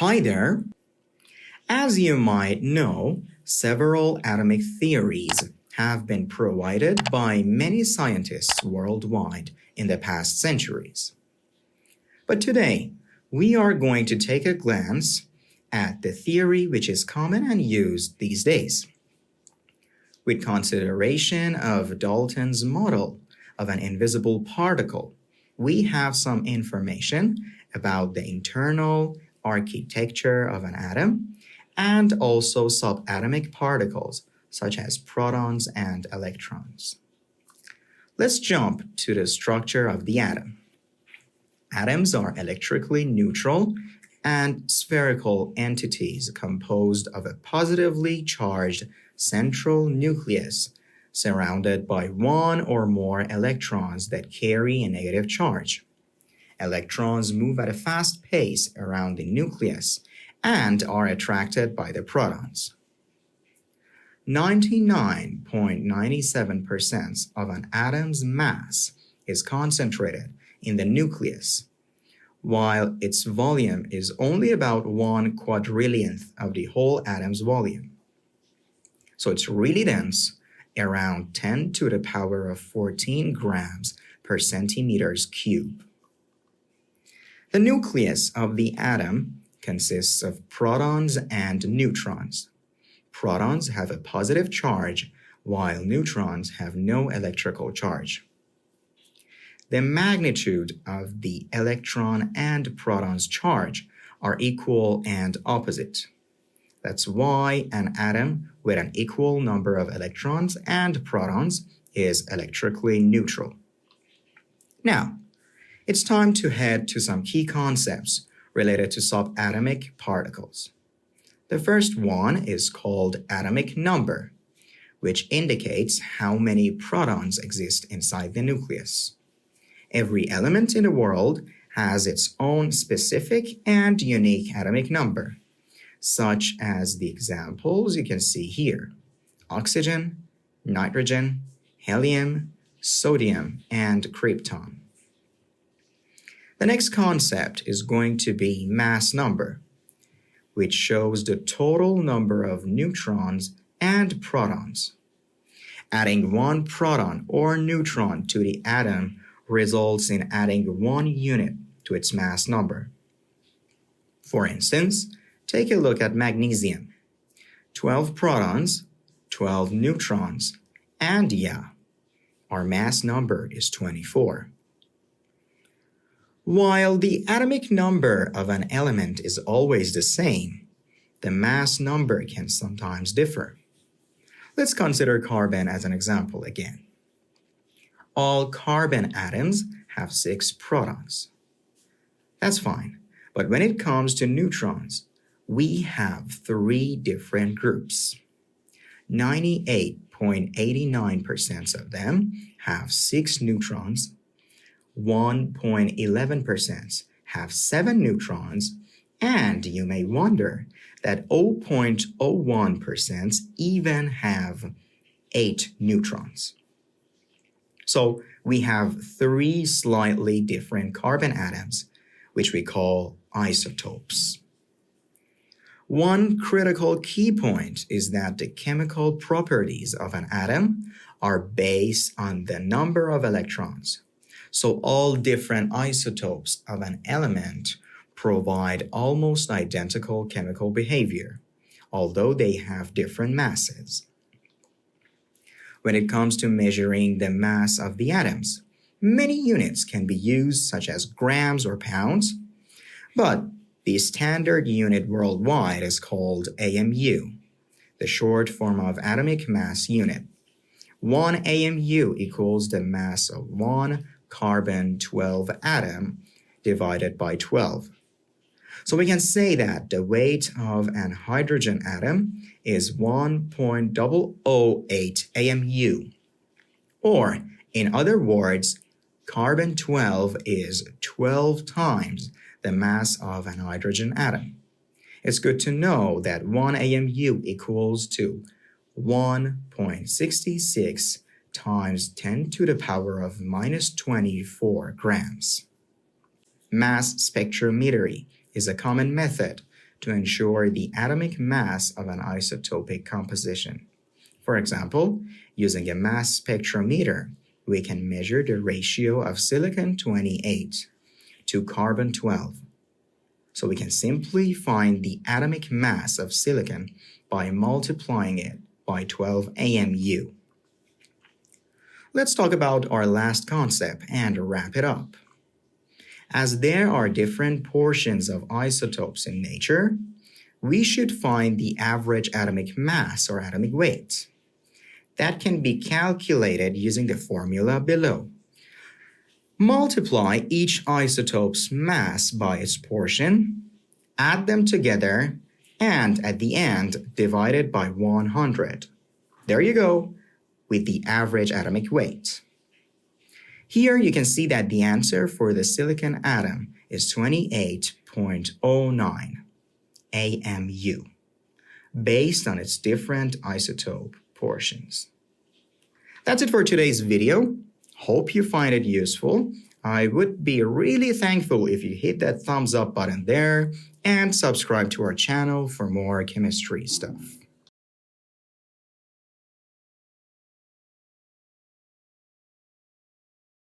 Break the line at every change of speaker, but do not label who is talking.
Hi there. As you might know, several atomic theories have been provided by many scientists worldwide in the past centuries. But today, we are going to take a glance at the theory which is common and used these days. With consideration of Dalton's model of an invisible particle, we have some information about the internal architecture of an atom and also subatomic particles such as protons and electrons. Let's jump to the structure of the atom. Atoms are electrically neutral and spherical entities composed of a positively charged central nucleus surrounded by one or more electrons that carry a negative charge. Electrons move at a fast pace around the nucleus and are attracted by the protons. 99.97% of an atom's mass is concentrated in the nucleus, while its volume is only about 1/4 of the whole atom's volume. So it's really dense, around 10 to the power of 14 grams per centimeters cube. The nucleus of the atom consists of protons and neutrons. Protons have a positive charge, while neutrons have no electrical charge. The magnitude of the electron and proton's charge are equal and opposite. That's why an atom with an equal number of electrons and protons is electrically neutral. Now, it's time to head to some key concepts related to subatomic particles. The first one is called atomic number, which indicates how many protons exist inside the nucleus. Every element in the world has its own specific and unique atomic number, such as the examples you can see here: oxygen, nitrogen, helium, sodium, and krypton. The next concept is going to be mass number, which shows the total number of neutrons and protons. Adding one proton or neutron to the atom results in adding 1 unit to its mass number. For instance, take a look at magnesium. 12 protons, 12 neutrons, and our mass number is 24. While the atomic number of an element is always the same, the mass number can sometimes differ. Let's consider carbon as an example again. All carbon atoms have 6 protons. That's fine, but when it comes to neutrons, we have 3 different groups. 98.89% of them have 6 neutrons, 1.11% have 7 neutrons, and you may wonder that 0.01% even have 8 neutrons. So we have 3 slightly different carbon atoms, which we call isotopes. One critical key point is that the chemical properties of an atom are based on the number of electrons. So all different isotopes of an element provide almost identical chemical behavior, although they have different masses. When it comes to measuring the mass of the atoms, many units can be used, such as grams or pounds, but the standard unit worldwide is called AMU, the short form of atomic mass unit. 1 AMU equals the mass of 1 carbon-12 atom divided by 12. So we can say that the weight of an hydrogen atom is 1.008 AMU. Or, in other words, carbon-12 is 12 times the mass of an hydrogen atom. It's good to know that 1 AMU equals to 1.66 times 10 to the power of minus 24 grams. Mass spectrometry is a common method to ensure the atomic mass of an isotopic composition. For example, using a mass spectrometer, we can measure the ratio of silicon-28 to carbon-12. So we can simply find the atomic mass of silicon by multiplying it by 12 AMU. Let's talk about our last concept and wrap it up. As there are different portions of isotopes in nature, we should find the average atomic mass or atomic weight. That can be calculated using the formula below. Multiply each isotope's mass by its portion, add them together, and at the end, divide it by 100. There you go, with the average atomic weight. Here you can see that the answer for the silicon atom is 28.09 AMU, based on its different isotope portions. That's it for today's video. Hope you find it useful. I would be really thankful if you hit that thumbs up button there and subscribe to our channel for more chemistry stuff.